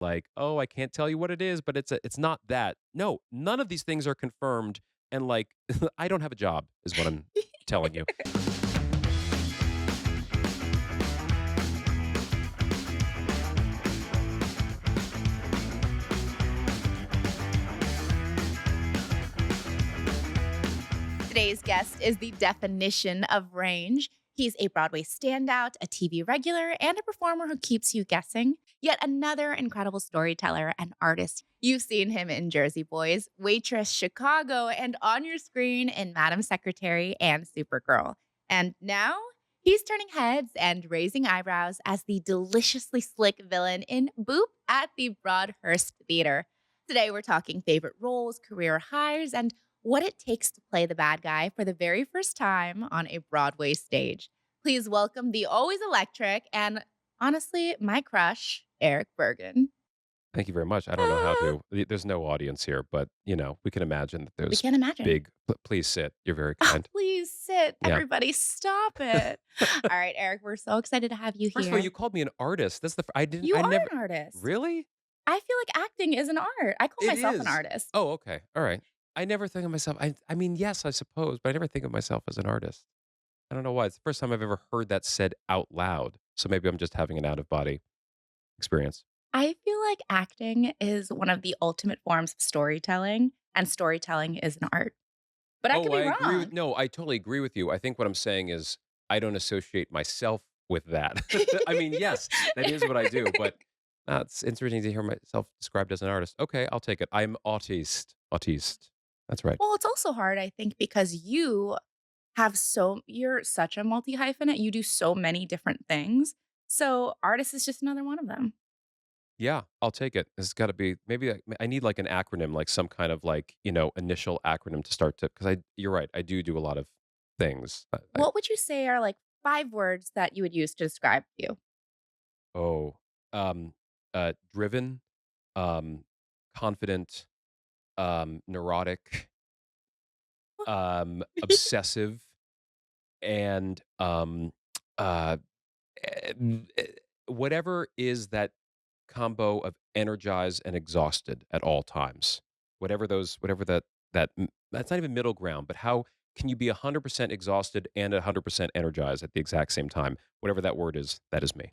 like, "Oh, I can't tell you what it is, but it's not that." No, none of these things are confirmed, and, like, I don't have a job is what I'm telling you. Today's guest is the definition of range. He's a Broadway standout, a TV regular, and a performer who keeps you guessing. Yet another incredible storyteller and artist. You've seen him in Jersey Boys, Waitress, Chicago, and on your screen in Madam Secretary and Supergirl. And now he's turning heads and raising eyebrows as the deliciously slick villain in Boop at the Broadhurst Theater. Today we're talking favorite roles, career highs, and what it takes to play the bad guy for the very first time on a Broadway stage. Please welcome the always electric and honestly, my crush, Erich Bergen. Thank you very much. I don't know how Ah, to there's no audience here, but, we can imagine that we there's can't imagine. big please sit. You're very Oh, kind. please sit. Yeah. Everybody, stop it. All right, Eric, we're so excited to have you First of all, here. you called me an artist. That's the f I didn't You I are never an artist. Really? I feel like acting is an art. I call It myself an is. artist. Oh, okay. All right. I never think of myself I mean, yes, I suppose, but I never think of myself as an artist. I don't know why. It's the first time I've ever heard that said out loud. So maybe I'm just having an out of body experience. I feel like acting is one of the ultimate forms of storytelling, and storytelling is an art. But I could Oh, be I agree with wrong. no, I totally agree with you. I think what I'm saying is I don't associate myself with that. I mean, yes, that is what I do, but it's interesting to hear myself described as an artist. Okay, I'll take it. I'm autiste. Autiste. That's right. Well, it's also hard, I think, because you're such a multi-hyphenate, you do so many different ththings. So, artist is just another one of them. Yeah, I'll take it. It's gotta be maybe I need, like, an acronym, like, some kind of, like, initial acronym to start to because you're right, I do a lot of things. I What would you say are, like, 5 words that you would use to describe you? oh, um, driven, um, confident, neurotic, obsessive, and, uh, whatever is that combo of energized and exhausted at all times. Whatever that's not even middle ground, but how can you be 100% exhausted and 100% energized at the exact same time? Whatever that word is, that is me.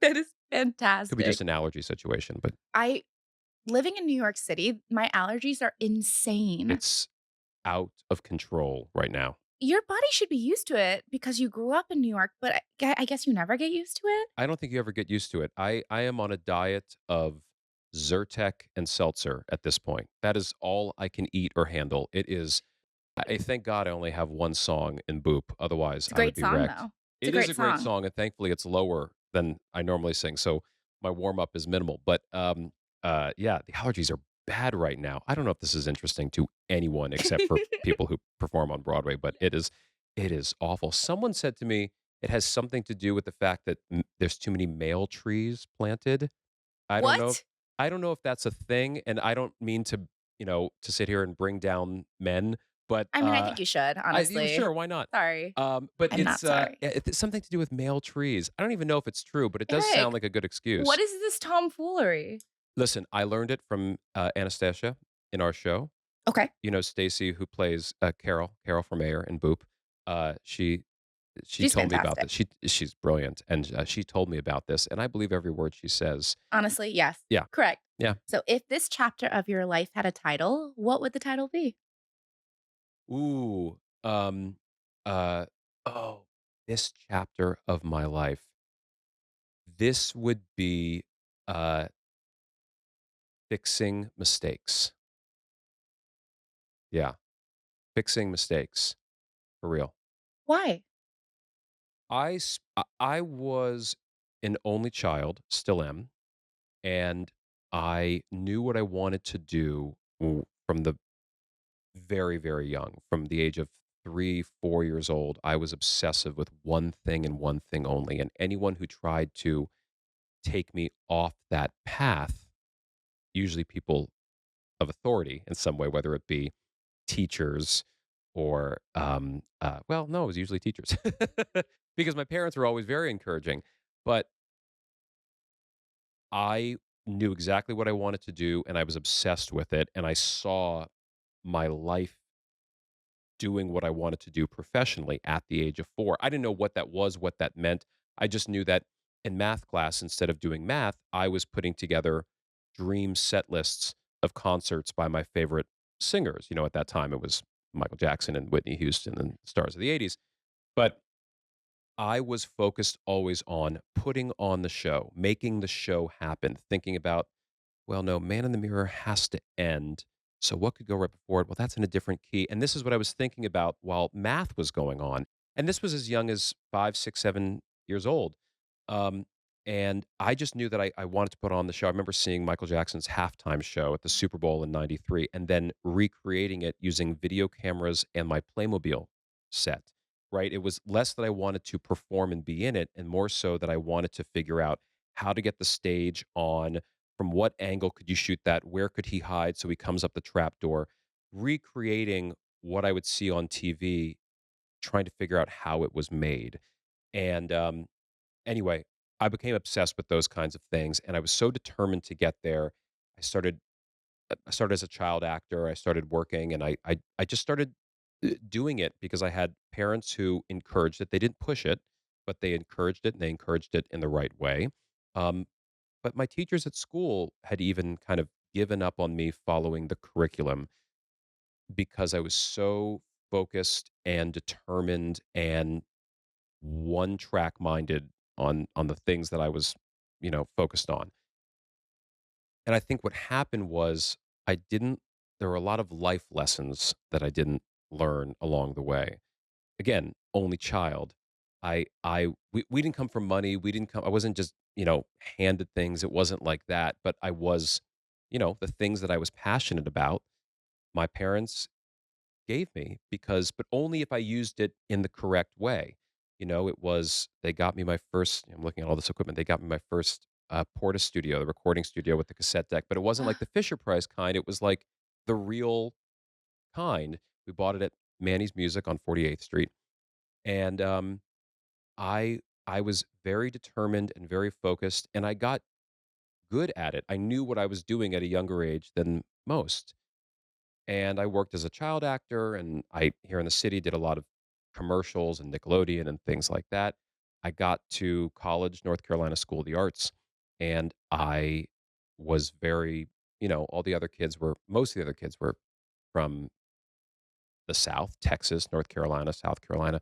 That is Could be just fantastic. an allergy situation, but I living in New York City, my allergies are insane. it's out of control right now. Your body should be used to it because you grew up in New York, but I guess you never get used to it? I don't think you ever get used to it. I am on a diet of Zyrtec and seltzer at this point. That is all I can eat or handle. It is I thank God I only have one song in Boop, otherwise It's a I would great be song, wrecked. though. It's a It is great a great song. song, and thankfully it's lower than I normally sing, so my warm up is minimal. But yeah, the allergies are bad right now. I don't know if this is interesting to anyone except for people who perform on Broadway, but it is awful. Someone said to me it has something to do with the fact that there's too many male trees planted. I don't know. What? I don't know if that's a thing, and I don't mean to, to sit here and bring down men, but I mean, I think you should, honestly. sure, why not? Sorry. But I'm not sorry. it's something to do with male trees. I don't even know if it's true, but it does sound Eric, like a good what excuse. is this tomfoolery? Listen, I learned it from Anastasia in our show. Okay. You know, Stacy, who plays Carol from Mayor in Boop. She She's told me about fantastic. this. She's brilliant, and she told me about this, and I believe every word she says. Honestly, yes. Yeah, Correct. yeah. So if this chapter of your life had a title, what would the title be? Ooh, uh, oh, this chapter of my life. This would be uh, fixing mistakes. Yeah, fixing mistakes for real. Why? I was an only child, still am, and I knew what I wanted to do from the very, very young. From the age of 3, 4 years old, I was obsessive with one thing and one thing only. And anyone who tried to take me off that path, usually people of authority in some way, whether it be teachers or, well, no, it was usually teachers because my parents were always very encouraging. But I knew exactly what I wanted to do, and I was obsessed with it, and I saw my life doing what I wanted to do professionally at the age of 4. I didn't know what that was, what that meant. I just knew that in math class, instead of doing math, I was putting together dream set lists of concerts by my favorite singers. At that time, it was Michael Jackson and Whitney Houston and stars of the '80s. But I was focused always on putting on the show, making the show happen, thinking about, well, no, Man in the Mirror has to end. So what could go right before it? Well, that's in a different key. And this is what I was thinking about while math was going on. And this was as young as 5, 6, 7 years old. Um, and I just knew that I wanted to put on the show. I remember seeing Michael Jackson's halftime show at the Super Bowl in '93 and then recreating it using video cameras and my Playmobil set, right? It was less that I wanted to perform and be in it, and more so that I wanted to figure out how to get the stage on, from what angle could you shoot that? Where could he hide so he comes up the trap door? Recreating what I would see on TV, trying to figure out how it was made. And anyway, I became obsessed with those kinds of things, and I was so determined to get there. I started. I started as a child actor. I started working, and I just started doing it because I had parents who encouraged it. They didn't push it, but they encouraged it, and they encouraged it in the right way. Um, but my teachers at school had even kind of given up on me following the curriculum because I was so focused and determined and one track minded on the things that I was, focused on. And I think what happened was I didn't there were a lot of life lessons that I didn't learn along the way. Again, only child. We didn't come from money. I wasn't just, handed things. It wasn't like that, but I was, the things that I was passionate about, my parents gave me but only if I used it in the correct way. It was they got me my first, I'm looking at all this equipment. They got me my first Porta studio, the recording studio with the cassette deck, but it wasn't like the Fisher Price kind. It was like the real kind. We bought it at Manny's Music on 48th Street. And I was very determined and very focused, and I got good at it. I knew what I was doing at a younger age than most. And I worked as a child actor, and I here in the city did a lot of commercials and Nickelodeon and things like that. I got to college, North Carolina School of the Arts, and I was very, all the other kids were most of the other kids were from the South, Texas, North Carolina, South Carolina,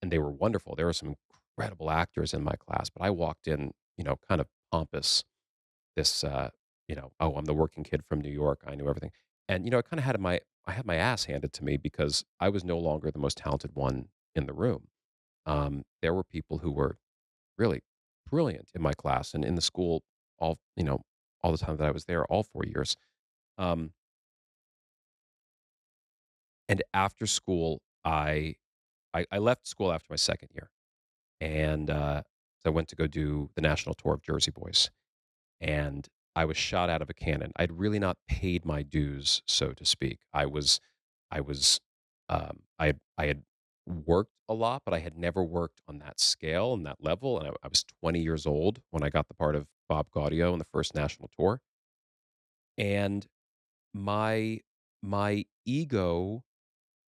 and they were wonderful. There were some incredible actors in my class, but I walked in, kind of pompous, this, "Oh, I'm the working kid from New York. I knew everything." And, I kinda I had my ass handed to me because I was no longer the most talented one in the room. There were people who were really brilliant in my class and in the school all the time that I was there, all 4 years. Um, and after school, I left school after my 2nd year, and, so I went to go do the national tour of Jersey Boys. And I was shot out of a cannon. I'd really not paid my dues, so to speak. I was, I had worked a lot, but I had never worked on that scale and that level. And I was 20 years old when I got the part of Bob Gaudio on the first national tour. And my my ego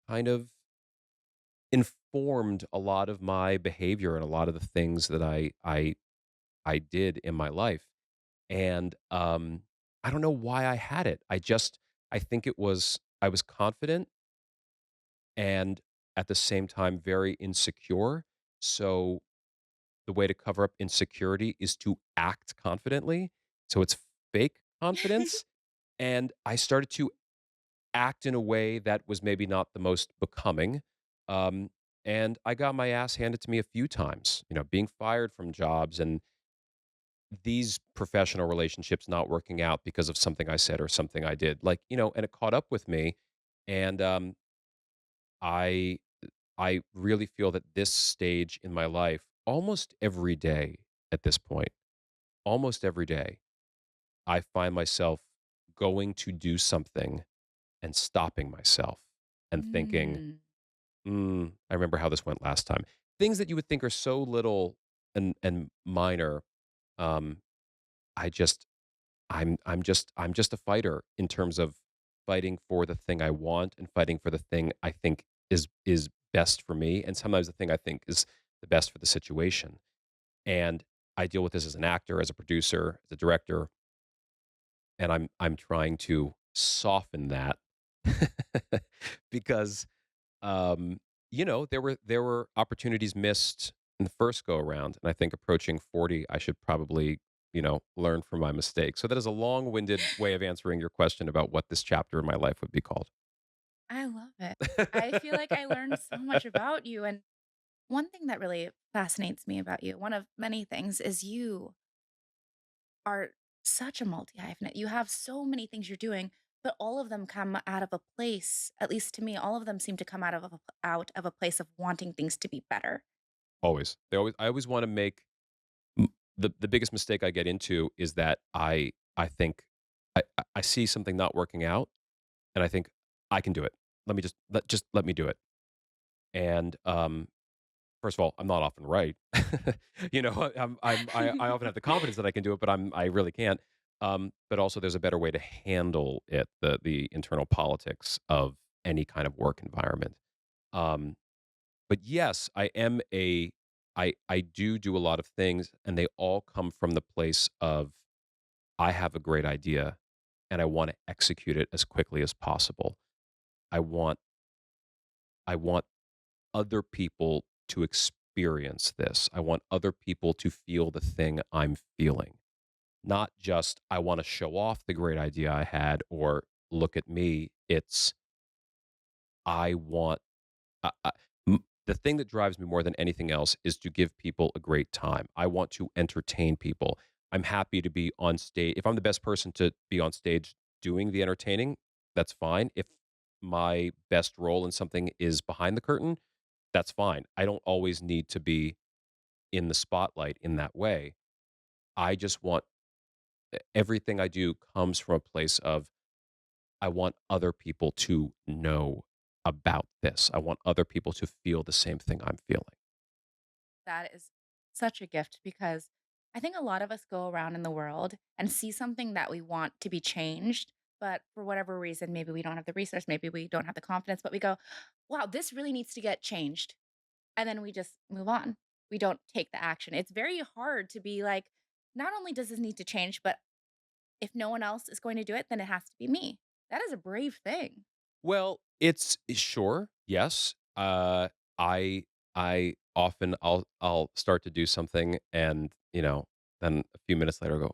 kind of informed a lot of my behavior and a lot of the things that I did in my life. And, I don't know why I had it. I think I was confident and at the same time very insecure. So the way to cover up insecurity is to act confidently. So it's fake confidence. And I started to act in a way that was maybe not the most becoming. Um, and I got my ass handed to me a few times, being fired from jobs and these professional relationships not working out because of something I said or something I did. Like, and it caught up with me. And I I really feel that this stage in my life, almost every day at this point, almost every day, I find myself going to do something and stopping myself and thinking, Mm. I remember how this went last time. Things that you would think are so little and minor. Um, I just I'm just a fighter in terms of fighting for the thing I want and fighting for the thing I think is best for me, and sometimes the thing I think is the best for the situation. And I deal with this as an actor, as a producer, as a director, and I'm trying to soften that because there were opportunities missed in the first go around, and I think approaching 40, I should probably, learn from my mistakes. So that is a long-winded way of answering your question about what this chapter in my life would be called. I love it. I feel like I learned so much about you. And one thing that really fascinates me about you, one of many things, is you are such a multi hyphenate. You have so many things you're doing, but all of them come out of a place, at least to me, all of them seem to come out of a place of wanting things to be better. Always. I always wanna make m the biggest mistake I get into is that I think I see something not working out, and I think, "I can do it. Just let me do it." And, first of all, I'm not often right. I often have the confidence that I can do it, but I really can't. But also there's a better way to handle it, the internal politics of any kind of work environment. Um, but yes, I do a lot of things, and they all come from the place of I have a great idea and I want to execute it as quickly as possible. I want I want other people to experience this. I want other people to feel the thing I'm feeling. Not just I want to show off the great idea I had or look at me. It's I want the thing that drives me more than anything else is to give people a great time. I want to entertain people. I'm happy to be on stage. If I'm the best person to be on stage doing the entertaining, that's fine. If my best role in something is behind the curtain, that's fine. I don't always need to be in the spotlight in that way. I just want everything I do comes from a place of I want other people to know about this. I want other people to feel the same thing I'm feeling. That is such a gift because I think a lot of us go around in the world and see something that we want to be changed. But for whatever reason, maybe we don't have the resource, maybe we don't have the confidence, but we go, wow, this really needs to get changed. And then we just move on. We don't take the action. It's very hard to be like, not only does this need to change, but if no one else is going to do it, then it has to be me. That is a brave thing. Well, it's sure, yes. I often I'll start to do something and, then a few minutes later I go,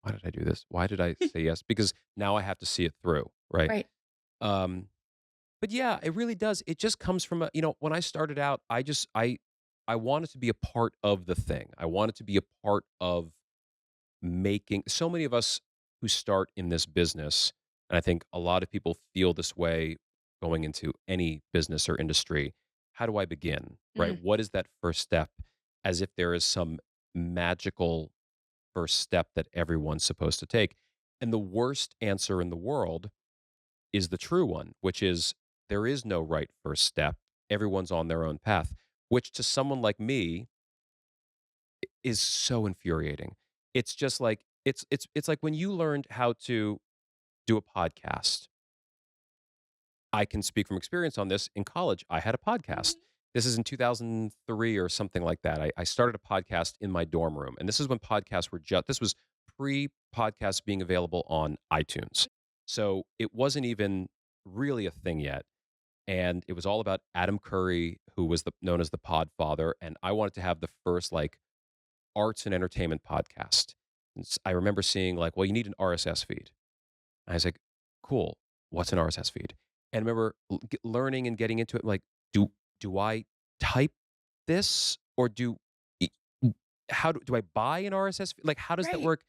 "Why did I do this? Why did I say yes?" Because now I have to see it through, right? Right. Um, but yeah, it really does. It just comes from when I started out, I wanted to be a part of the thing. I wanted to be a part of making so many of us who start in this business, and I think a lot of people feel this way going into any business or industry. How do I begin? Right? Mm, What is that first step? As if there is some magical first step that everyone's supposed to take. And the worst answer in the world is the true one, which is there is no right first step. Everyone's on their own path, which to someone like me is so infuriating. It's just like it's like when you learned how to do a podcast. I can speak from experience on this. In college, I had a podcast. mhm. This is in 2003 or something like that. I started a podcast in my dorm room, and this is when podcasts were just. This was pre-podcasts being available on iTunes, so it wasn't even really a thing yet. And it was all about Adam Curry, who was known as the Podfather, and I wanted to have the first like arts and entertainment podcast. I remember seeing like, well, you need an RSS feed. And I was like, cool. What's an RSS feed? And I remember learning and getting into it. Like, do I type this or e- do I buy an RSS feed? Like, how does that Right. work?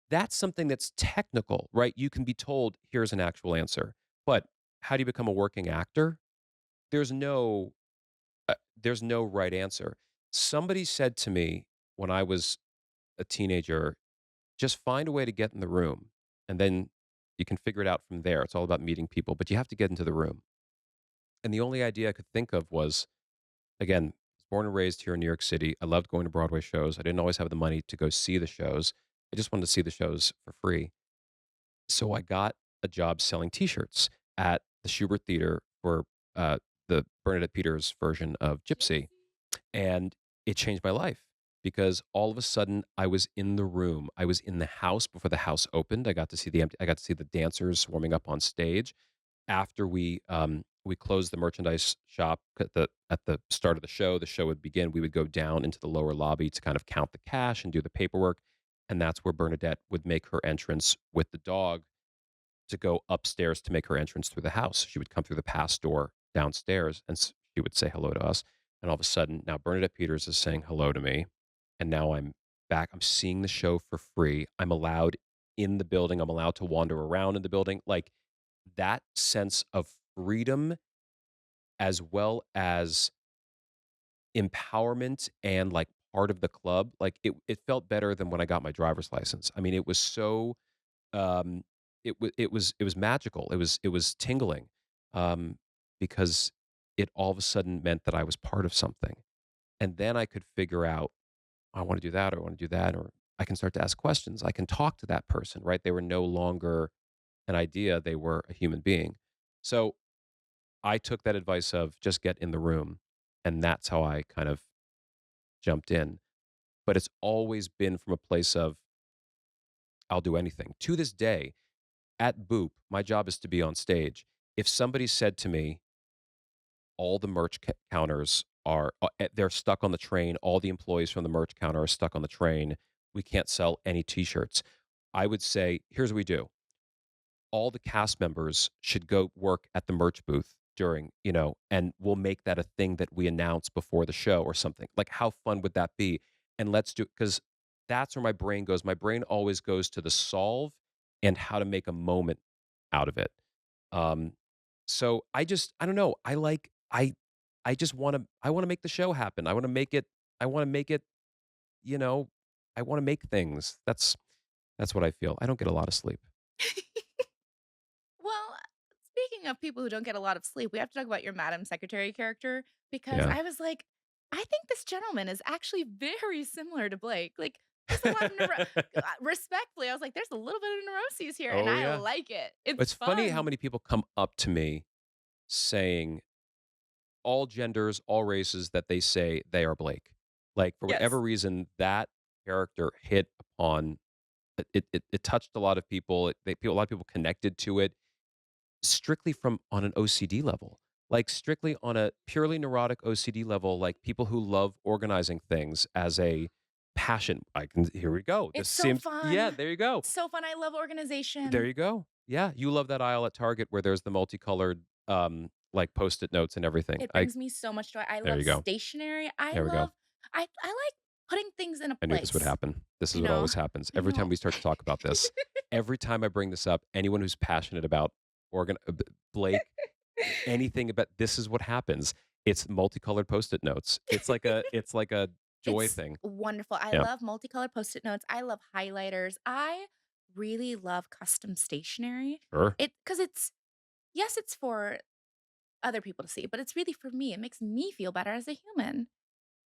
That's something that's technical, right? You can be told, here's an actual answer. But how do you become a working actor? There's no there's no right answer. Somebody said to me when I was a teenager, just find a way to get in the room, and then you can figure it out from there. It's all about meeting people, but you have to get into the room. And the only idea I could think of was, again, I was born and raised here in New York City. I loved going to Broadway shows. I didn't always have the money to go see the shows. I just wanted to see the shows for free. So I got a job selling T-shirts at the Schubert Theater for the Bernadette Peters version of Gypsy, and it changed my life because all of a sudden I was in the room. I was in the house before the house opened. I got to see the dancers warming up on stage. After we closed the merchandise shop at the start of the show would begin. We would go down into the lower lobby to kind of count the cash and do the paperwork, and that's where Bernadette would make her entrance with the dog to go upstairs to make her entrance through the house. She would come through the pass door downstairs, and she would say hello to us. And all of a sudden, now Bernadette Peters is saying hello to me, and now I'm back. I'm seeing the show for free. I'm allowed in the building. I'm allowed to wander around in the building. Like that sense of freedom, as well as empowerment and like part of the club. Like it felt better than when I got my driver's license. I mean, it was so um, it was magical. It was tingling, um, because it all of a sudden meant that I was part of something, and then I could figure out, "I wanna do that, or I wanna do that," or I can start to ask questions. I can talk to that person, right? They were no longer an idea, they were a human being. So, I took that advice of just get in the room, and that's how I kind of jumped in. But it's always been from a place of, "I'll do anything." To this day, at Boop, my job is to be on stage. If somebody said to me, all the counters are they're stuck on the train, all the employees from the merch counter are stuck on the train, we can't sell any t-shirts. I would say, here's what we do. All the cast members should go work at the merch booth during, and we'll make that a thing that we announce before the show or something. Like, how fun would that be? And let's do, because that's where my brain goes. My brain always goes to the solve and how to make a moment out of it. Um, so I don't know. I just I want to make the show happen. I want to make it, you know, I want to make things. That's what I feel. I don't get a lot of sleep. Well, speaking of people who don't get a lot of sleep, we have to talk about your Madam Secretary character because Yeah. I was like, I think this gentleman is actually very similar to Blake. Like, there's a lot of respectfully, I was like, there's a little bit of neuroses here, and Oh I yeah. like it. It's It's funny how fun. many people come up to me saying all genders, all races that they say they are Blake. Like for whatever Yes. reason, that character hit upon it touched a lot of people. A lot of people connected to it strictly from on an OCD level. Like strictly on a purely neurotic OCD level, like people who love organizing things as a passion. I can Here we go. This It's so seems yeah, fun. there you go. It's so fun. I love There organization. you go. Yeah, you love that aisle at Target where there's the multicolored, like, Post-it notes and everything. It brings me so much joy. I There love you go. stationery. There we go. I like putting things in a I knew this would place, happen. This is you what know? always happens. I Every time know. we start to talk about this, every time I bring this up, anyone who's passionate about Blake, anything about this is what happens. It's multicolored Post-it notes. It's like a joy It's thing. wonderful. I Yeah, love multicolored Post-it notes. I love highlighters. I really love custom stationery. sure. Because it's yes, it's for other people to see, but it's really for me. It makes me feel better as a human.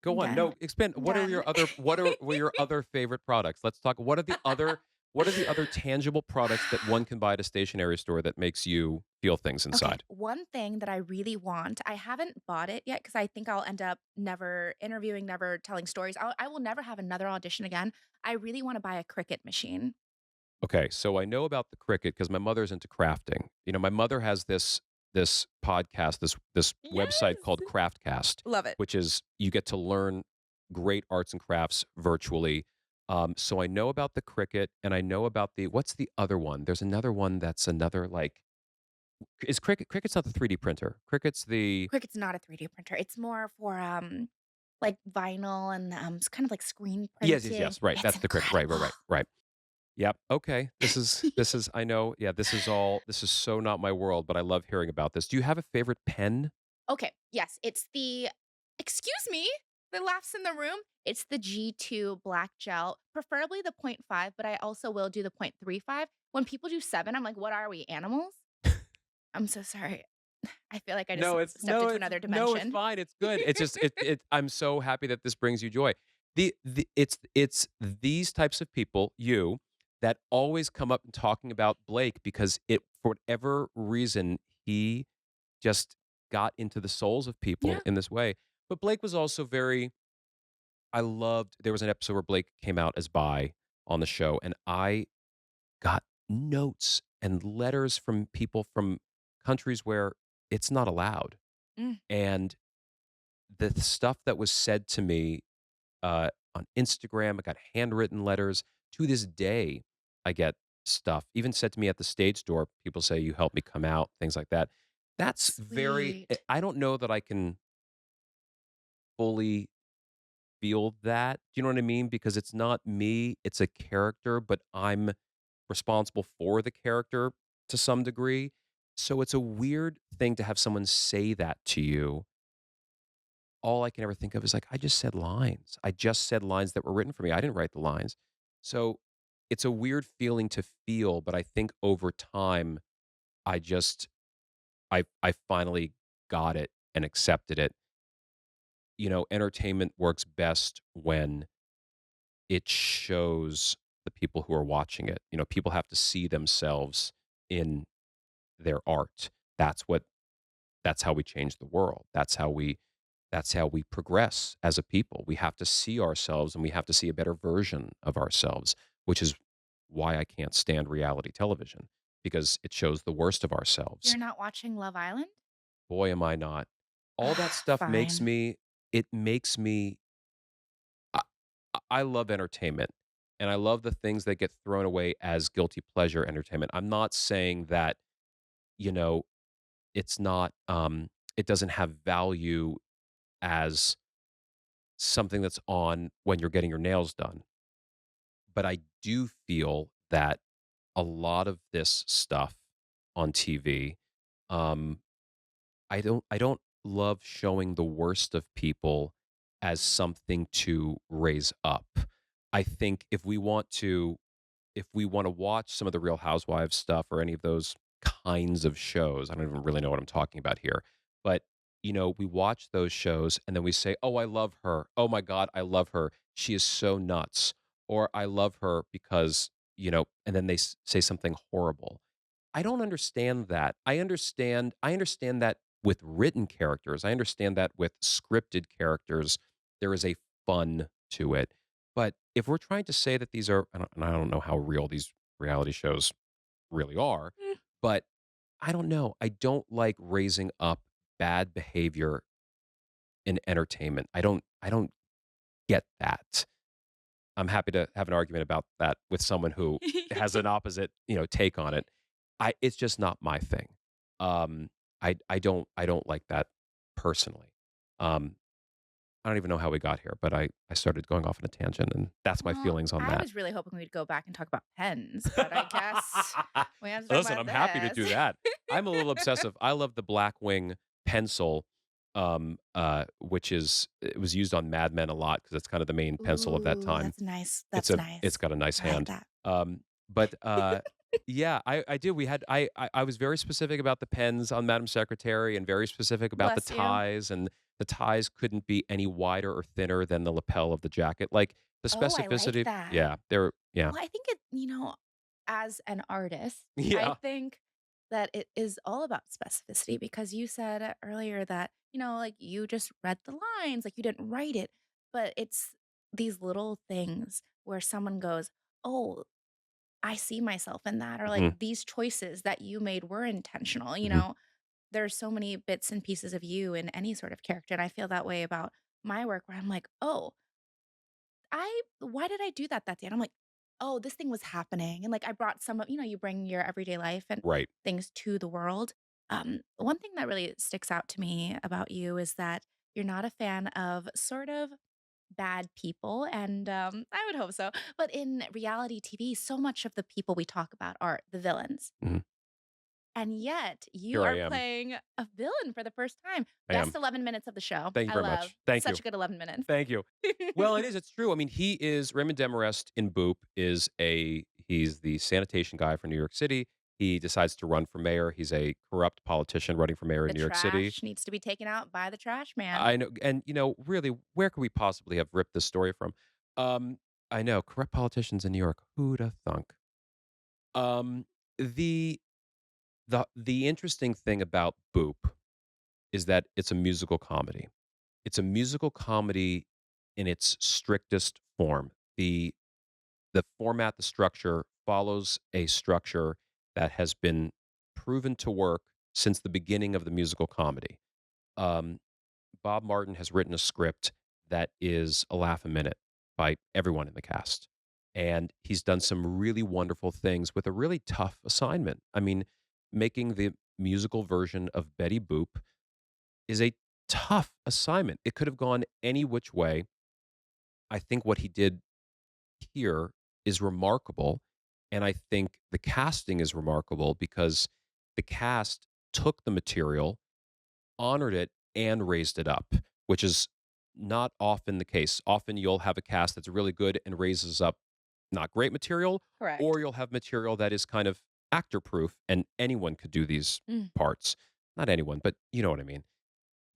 I'm Go on. done. No, expand. I'm done. What are your other favorite products? Let's talk. What are the other tangible products that one can buy at a stationery store that makes you feel things Okay, inside? one thing that I really want, I haven't bought it yet because I think I'll end up never interviewing, never telling stories. I will never have another audition again. I really want to buy a Cricut machine. Okay, so I know about the Cricut because my mother's into crafting. My mother has this podcast, this website Yes. called Craftcast, Love it. which is you get to learn great arts and crafts virtually. So I know about the Cricut, and I know about what's the other one? There's another one that's another like is Cricut's not the 3D printer. Cricut's the Cricut's not a 3D printer. It's more for, like, vinyl and, it's kind of like screen yes, yes, printing. yes. Right, It's that's the Cricut. Right, right, incredible. right, right. Yep. Okay. This is I know. Yeah, this is so not my world, but I love hearing about this. Do you have a favorite pen? Okay, yes, it's the excuse me, the laughs in the room. It's the G2 black gel, preferably the point 0.5, but I also will do the 0.35. When people do 7, I'm like, "What are we, animals?" I'm so sorry. I feel like I just stepped into another No, it's dimension. fine. It's good. It's just it I'm so happy that this brings you joy. it's these types of people, you, that always come up and talking about Blake because it for whatever reason, he just got into the souls of people Yeah. in this way. But Blake was also very I loved there was an episode where Blake came out as bi on the show, and I got notes and letters from people from countries where it's not allowed. Mm, And the stuff that was said to me on Instagram, I got handwritten letters. To this day, I get stuff even said to me at the stage door. People say, "You helped me come out," things like that. That's very, sweet. I don't know that I can fully feel that. Do you know what I mean? Because it's not me, it's a character, but I'm responsible for the character to some degree. So it's a weird thing to have someone say that to you. All I can ever think of is like, I just said lines. I just said lines that were written for me. I didn't write the lines. So it's a weird feeling to feel, but I think over time, I just, I finally got it and accepted it. Entertainment works best when it shows the people who are watching it. People have to see themselves in their art. That's what that's how we change the world. That's how we progress as a people. We have to see ourselves and we have to see a better version of ourselves, which is why I can't stand reality television because it shows the worst of ourselves. You're not watching Love Island? Boy, am I not. All that Ah, stuff makes fine. me it makes me I I love entertainment, and I love the things that get thrown away as guilty pleasure entertainment. I'm not saying that, you know, it's not, it doesn't have value as something that's on when you're getting your nails done, but I do feel that a lot of this stuff on TV, um, I don't love showing the worst of people as something to raise up. I think if we want to watch some of the Real Housewives stuff or any of those kinds of shows, I don't even really know what I'm talking about here. But, we watch those shows and then we say, "Oh, I love her. Oh my God, I love her. She is so nuts." Or I love her because, and then they say something horrible. I don't understand that. I understand that with written characters. I understand that with scripted characters, there is a fun to it. But if we're trying to say that these are, and I don't know how real these reality shows really are, Mm. but I don't know. I don't like raising up bad behavior in entertainment. I don't get that. I'm happy to have an argument about that with someone who has an opposite, take on it. It's just not my thing. Um, I don't like that personally. Um, I don't even know how we got here, but I started going off on a tangent, and that's my Well, feelings on I that. was really hoping we'd go back and talk about pens, but I guess we have to talk Listen, about I'm happy to this. do that. I'm a little obsessive. I love the Blackwing pencil, which it was used on Mad Men a lot because it's kind of the main pencil of that Ooh, time. that's nice. It's That's a it's nice. got a nice I like hand. that. But yeah, I do. We had I was very specific about the pens on Madam Secretary and very specific about the Bless you. ties, and the ties couldn't be any wider or thinner than the lapel of the jacket. Like the Oh, I like specificity, that. yeah, they're yeah. Well, I think as an artist, I Yeah. think that it is all about specificity because you said earlier that, like you just read the lines, like you didn't write it, but it's these little things where someone goes, "Oh, I see myself in that," or like Mhm, these choices that you made were intentional. mhm. There's so many bits and pieces of you in any sort of character. And I feel that way about my work where I'm like, oh, why did I do that day? And I'm like, oh, this thing was happening. And like I brought some of, you bring your everyday life and Right. things to the world. One thing that really sticks out to me about you is that you're not a fan of sort of bad people. And I would hope so. But in reality TV, so much of the people we talk about are the villains. Mhm. And yet you Here I are am. playing a villain for the first time. I Best am. 11 minutes of the show. Thank you I very love much. Thank such you. a good 11 minutes. Thank you. Well, it is. It's true. I mean, Raymond Demarest in Boop he's the sanitation guy for New York City. He decides to run for mayor. He's a corrupt politician running for mayor in The New York City. trash needs to be taken out by the trash man. I know, and really, where could we possibly have ripped this story from? Um, I know, corrupt politicians in New York. Who'da thunk? Um, the the interesting thing about Boop is that it's a musical comedy. It's a musical comedy in its strictest form. The format, the structure follows a structure that has been proven to work since the beginning of the musical comedy. Um, Bob Martin has written a script that is a laugh a minute by everyone in the cast. And he's done some really wonderful things with a really tough assignment. I mean, making the musical version of Betty Boop is a tough assignment. It could have gone any which way. I think what he did here is remarkable. And I think the casting is remarkable because the cast took the material, honored it, and raised it up, which is not often the case. Often you'll have a cast that's really good and raises up not great material, Correct. or you'll have material that is kind of actor proof and anyone could do these Mm, parts. Not anyone, but you know what I mean.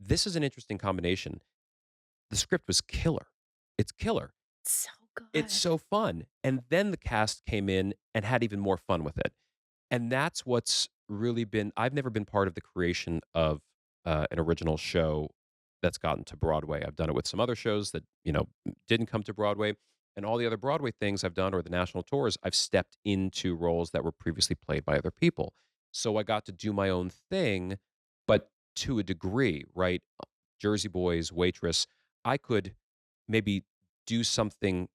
This is an interesting combination. The script was killer. It's killer. so It's good. so fun. And then the cast came in and had even more fun with it. And that's what's really been I've never been part of the creation of, an original show that's gotten to Broadway. I've done it with some other shows that, didn't come to Broadway, and all the other Broadway things I've done or the national tours, I've stepped into roles that were previously played by other people. So I got to do my own thing, but to a degree, right? Jersey Boys, Waitress, I could maybe do something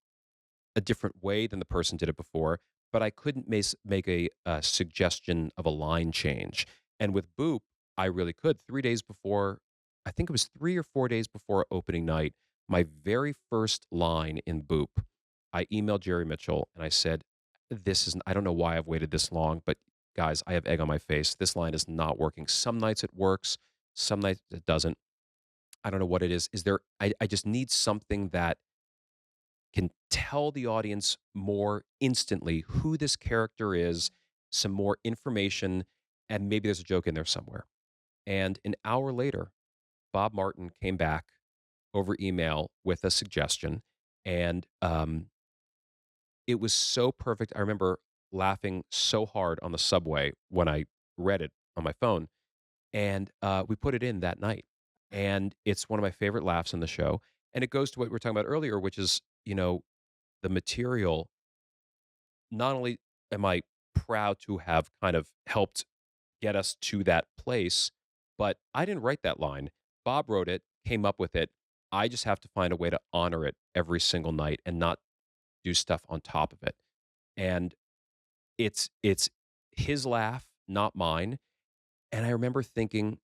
a different way than the person did it before, but I couldn't make a suggestion of a line change. And with Boop, I really could. 3 days before, I think it was 3 or 4 days before opening night, my very first line in Boop, I emailed Jerry Mitchell and I said, "This is I don't know why I've waited this long, but guys, I have egg on my face. This line is not working. Some nights it works, some nights it doesn't. I don't know what it is. Is there I just need something that can tell the audience more instantly who this character is, some more information, and maybe there's a joke in there somewhere." And an hour later, Bob Martin came back over email with a suggestion. And it was so perfect. I remember laughing so hard on the subway when I read it on my phone. And we put it in that night. And it's one of my favorite laughs in the show. And it goes to what we were talking about earlier, which is, the material. Not only am I proud to have kind of helped get us to that place, but I didn't write that line. Bob wrote it, came up with it. I just have to find a way to honor it every single night and not do stuff on top of it. And it's his laugh, not mine. And I remember thinking,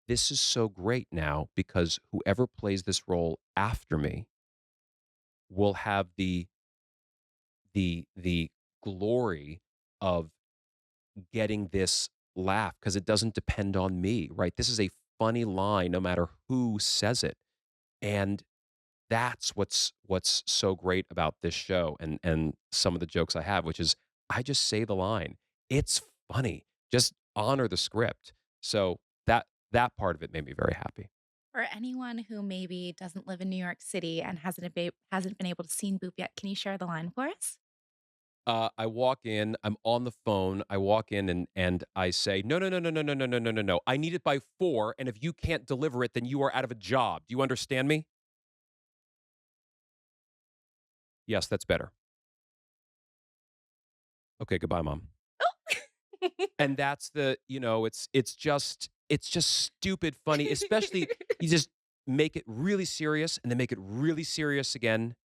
this is so great now because whoever plays this role after me will have the glory of getting this laugh because it doesn't depend on me, right? This is a funny line no matter who says it. And that's what's so great about this show and some of the jokes I have, which is I just say the line. It's funny. Just honor the script. So that part of it made me very happy. For anyone who maybe doesn't live in New York City and hasn't been able to see Boop yet, can you share the line for us? I walk in, I'm on the phone. I walk in and I say, "No, no, no, no, no, no, no, no, no, no, no. I need it by 4, and if you can't deliver it, then you are out of a job. Do you understand me?" "Yes, that's better." "Okay, goodbye, mom." And that's it's just stupid funny, especially you just make it really serious and then make it really serious again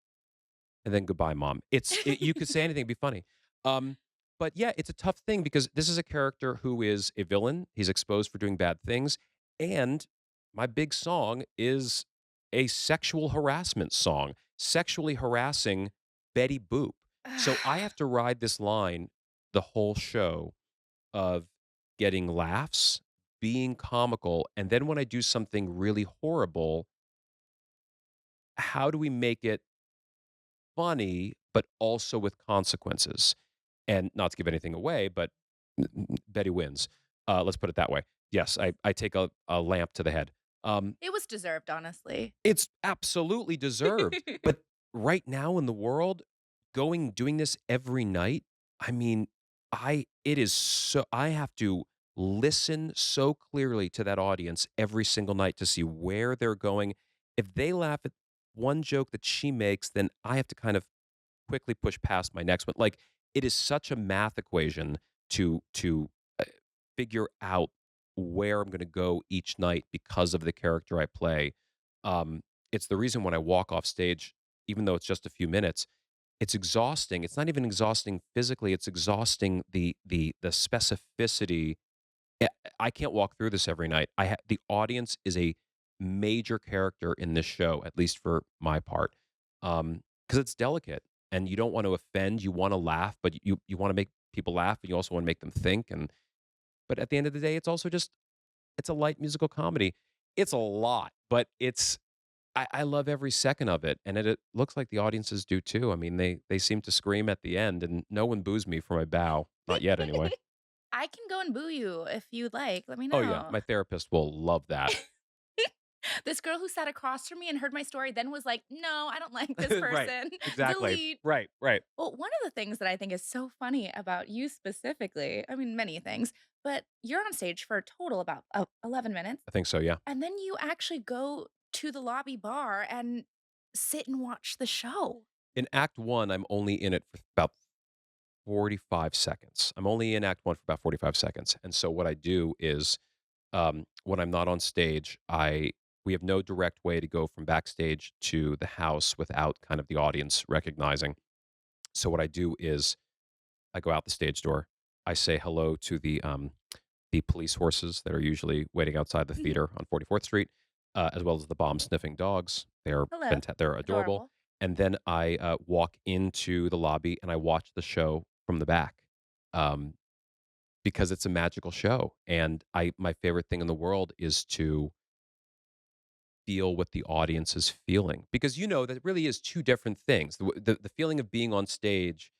and then goodbye, mom. You could say anything, it'd be funny. Um, but yeah, it's a tough thing because this is a character who is a villain. He's exposed for doing bad things. And my big song is a sexual harassment song, sexually harassing Betty Boop. So I have to ride this line the whole show of getting laughs, being comical, and then when I do something really horrible, how do we make it funny, but also with consequences? And not to give anything away, but Betty wins. Let's put it that way. Yes, I take a lamp to the head. It was deserved, honestly. It's absolutely deserved, but right now in the world, doing this every night, I mean, I have to listen so clearly to that audience every single night to see where they're going. If they laugh at one joke that she makes, then I have to kind of quickly push past my next one. Like, it is such a math equation to figure out where I'm gonna go each night because of the character I play. It's the reason when I walk off stage, even though it's just a few minutes, it's exhausting. It's not even exhausting physically, it's exhausting the specificity. Eh, I can't walk through this every night. The audience is a major character in this show, at least for my part, because it's delicate, and you don't want to offend, you wanna laugh, but you wanna make people laugh, and you also wanna make them think, but at the end of the day, it's a light musical comedy. It's a lot, but I love every second of it, and it looks like the audiences do too. I mean, they seem to scream at the end, and no one boos me for my bow. Not yet, anyway. I can go and boo you if you'd like. Let me Oh, yeah, know. my therapist will love that. This girl who sat across from me and heard my story then was like, "No, I don't like this Right, person. exactly. Delete." Right, right. Well, one of the things that I think is so funny about you specifically, I mean, many things, but you're on stage for a total about 11 minutes, I think so, yeah. and then you actually go to the lobby bar and sit and watch the show. In act 1, I'm only in it for about 45 seconds. I'm only in act 1 for about 45 seconds, and so what I do is, when I'm not on stage, I we have no direct way to go from backstage to the house without kind of the audience recognizing. So what I do is I go out the stage door. I say hello to the police horses that are usually waiting outside the Mhm. theater on 44th Street, as well as the bomb sniffing dogs. Hello. They're adorable. Adorable. And then I walk into the lobby and I watch the show from the back, um, because it's a magical show. And I my favorite thing in the world is to feel what the audience is feeling, because you know that it really is two different things. The feeling of being on stage,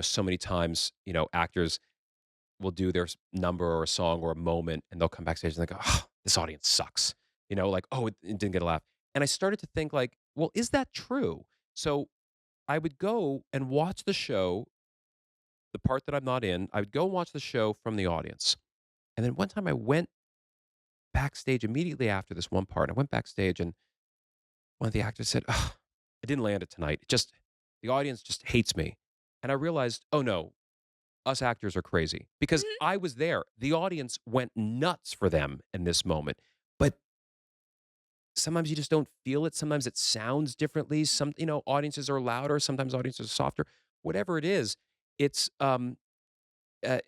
so many times, actors will do their number or a song or a moment, and they'll come backstage and they go, "Oh, this audience sucks." Like, "Oh, it didn't get a laugh." And I started to think like, "Well, is that true?" So I would go and watch the show, the part that I'm not in. I would go and watch the show from the audience. And then one time I went backstage immediately after this one part. I went backstage and one of the actors said, "Oh, I didn't land it tonight. The audience just hates me." And I realized, "Oh no, us actors are crazy," because Mhm. I was there. The audience went nuts for them in this moment. But sometimes you just don't feel it. Sometimes it sounds differently. Audiences are louder. Sometimes audiences are softer. Whatever it is, it's uh,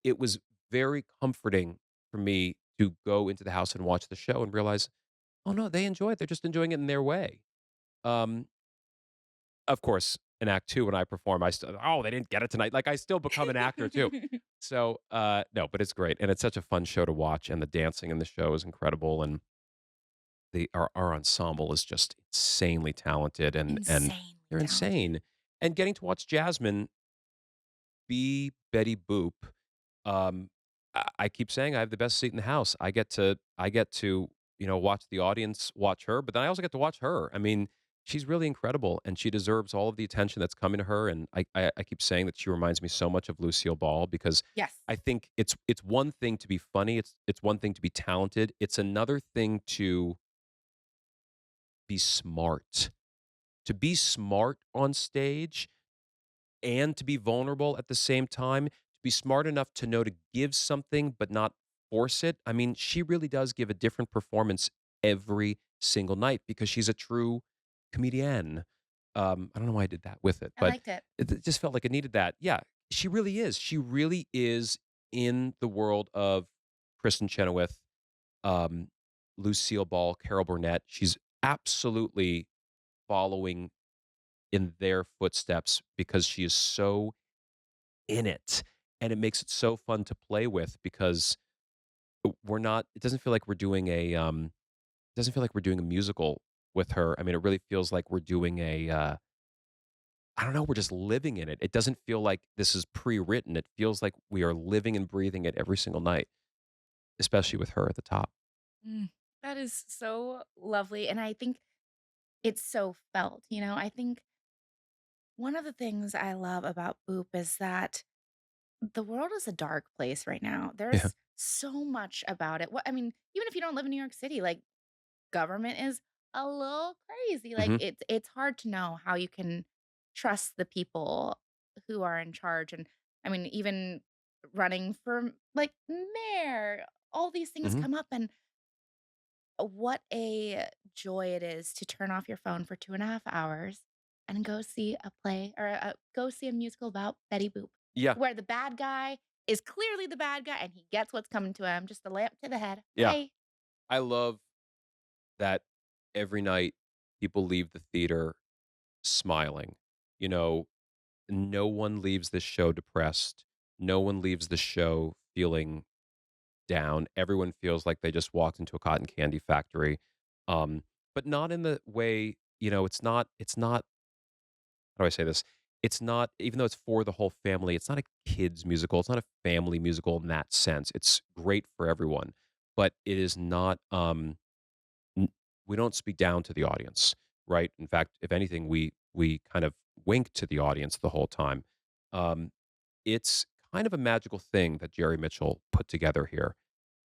it was very comforting for me to go into the house and watch the show and realize, oh no, they enjoy it. They're just enjoying it in their way. Um, Of course, in act 2, when I perform, I still, "Oh, they didn't get it tonight." Like, I still become an actor too. So, no, but it's great, and it's such a fun show to watch, and the dancing in the show is incredible, and our ensemble is just insanely talented, and Insanely they're talented. insane. And getting to watch Jasmine be Betty Boop, I keep saying I have the best seat in the house. I get to, watch the audience watch her, but then I also get to watch her. I mean, she's really incredible, and she deserves all of the attention that's coming to her. And I keep saying that she reminds me so much of Lucille Ball, because Yes. I think it's one thing to be funny. It's one thing to be talented. It's another thing to be smart. To be smart on stage and to be vulnerable at the same time, to be smart enough to know to give something but not force it. I mean, she really does give a different performance every single night because she's a true comedienne. I don't know why I did that with it, I but liked it. it just felt like it needed that. Yeah, she really is. She really is in the world of Kristen Chenoweth, um, Lucille Ball, Carol Burnett. She's absolutely following in their footsteps because she is so in it, and it makes it so fun to play with because we're not it doesn't feel like we're doing it doesn't feel like we're doing a musical with her. I mean, it really feels like we're doing I don't know, we're just living in it. It doesn't feel like this is pre-written. It feels like we are living and breathing it every single night, especially with her at the top. Mm, that is so lovely, and I think it's so felt, you know? I think one of the things I love about Boop is that the world is a dark place right now. Yeah. There's so much about it. What I mean, even if you don't live in New York City, like government is a little crazy. Like Mhm. it's hard to know how you can trust the people who are in charge. And I mean, even running for like mayor, all these things Mhm. come up, and what a joy it is to turn off your phone for 2.5 hours and go see a play or go see a musical about Betty Boop, Yeah. where the bad guy is clearly the bad guy and he gets what's coming to him, just a lamp to the head. Yeah. Bye. I love that every night people leave the theater smiling. You know, no one leaves this show depressed. No one leaves the show feeling down. Everyone feels like they just walked into a cotton candy factory. Um, but not in the way, it's not how do I say this? It's not, even though it's for the whole family, it's not a kids musical. It's not a family musical in that sense. It's great for everyone, but it is not n- we don't speak down to the audience, right? In fact, if anything, we kind of wink to the audience the whole time. Um, it's kind of a magical thing that Jerry Mitchell put together here,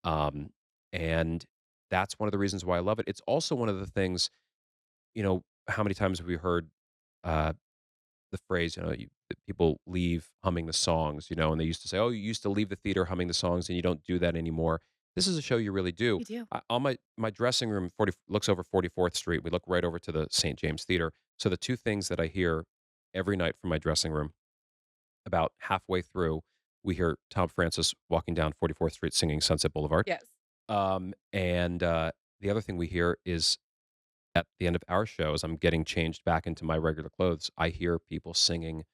um, and that's one of the reasons why I love it. It's also one of the things, how many times have we heard uh, the phrase, that people leave humming the songs, and they used to say, "Oh, you used to leave the theater humming the songs, and you don't do that anymore." This is a show you really do. You do. On my dressing room, 40 looks over 44th Street. We look right over to the St. James Theater. So the two things that I hear every night from my dressing room, about halfway through, we hear Tom Francis walking down 44th Street singing Sunset Boulevard. Yes. And the other thing we hear is at the end of our show, as I'm getting changed back into my regular clothes, I hear people singing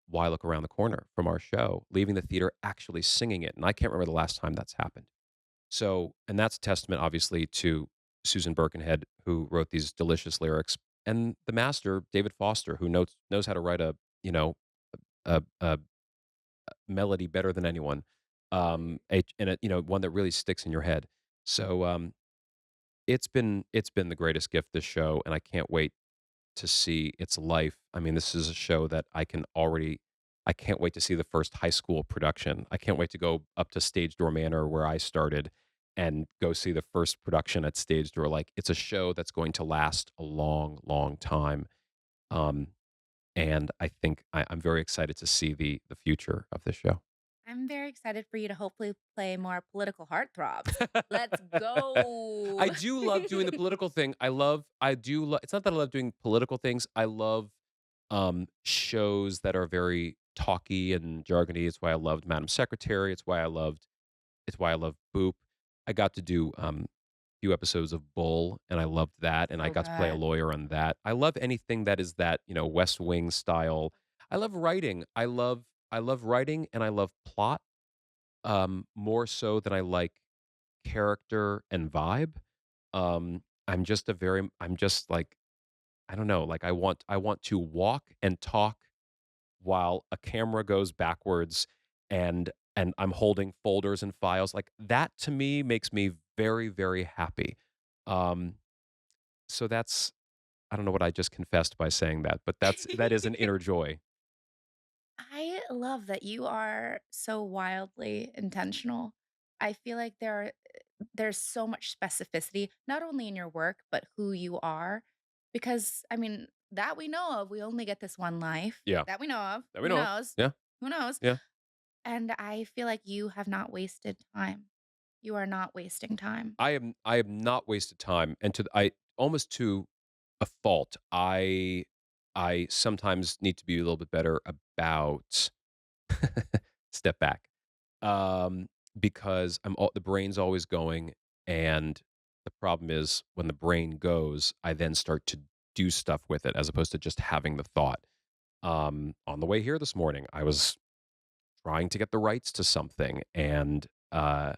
Why Look Around the Corner from our show, leaving the theater actually singing it, and I can't remember the last time that's happened. So, and that's a testament, obviously, to Susan Birkenhead, who wrote these delicious lyrics, and the master, David Foster, who knows how to write a melody better than anyone, one that really sticks in your head. So, it's been the greatest gift, this show, and I can't wait to see its life. I mean, this is a show that I can't wait to see the first high school production. I can't wait to go up to Stage Door Manor where I started and go see the first production at Stage Door. Like, it's a show that's going to last a long, long time. Um, and I think I'm very excited to see the future of this show. I'm very excited for you to hopefully play more political heartthrobs. Let's go. I do love doing the political thing. I do it's not that I love doing political things. I love shows that are very talky and jargony. It's why I loved Madam Secretary. It's why I love Boop. I got to do few episodes of Bull, and I loved that, and I So got to play a good. lawyer on that. I love anything that is that, West Wing style. I love writing. I love writing and I love plot, more so than I like character and vibe. I'm just like, I don't know, like I want to walk and talk while a camera goes backwards, and I'm holding folders and files. Like, that to me makes me very, very happy. Um, so that's, I don't know what I just confessed by saying that, but that is an inner joy. I love that you are so wildly intentional. I feel like there's so much specificity, not only in your work, but who you are. Because I mean, that we know of, we only get this one life. Yeah. That we know of. That we Who know of. knows? Yeah. Who knows? Yeah. And I feel like you have not wasted time. You are not wasting time. I am not wasted time, and I almost to a fault. I sometimes need to be a little bit better about step back, um, because the brain's always going, and the problem is when the brain goes, I then start to do stuff with it as opposed to just having the thought. On the way here this morning, I was trying to get the rights to something, and I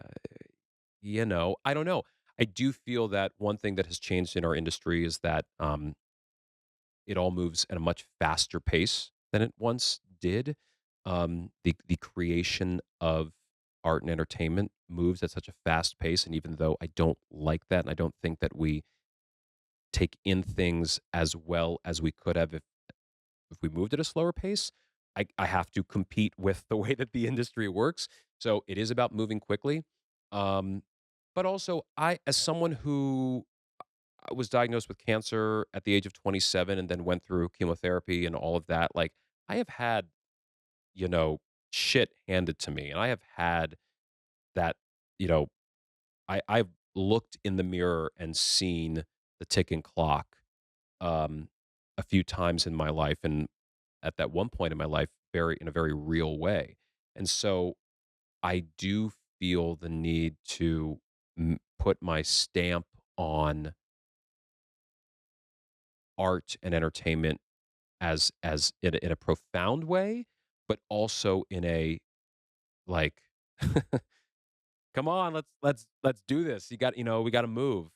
don't know. I do feel that one thing that has changed in our industry is that it all moves at a much faster pace than it once did. The creation of art and entertainment moves at such a fast pace, and even though I don't like that, and I don't think that we take in things as well as we could have if we moved at a slower pace. I have to compete with the way that the industry works. So it is about moving quickly. Um, but also, as someone who was diagnosed with cancer at the age of 27 and then went through chemotherapy and all of that, like I have had, you know, shit handed to me. And I have had that, you know, I've looked in the mirror and seen the ticking clock um, a few times in my life, and at that one point in my life, very in a very real way. And so I do feel the need to put my stamp on art and entertainment as in a profound way, but also in a like, come on, let's do this. We got to move.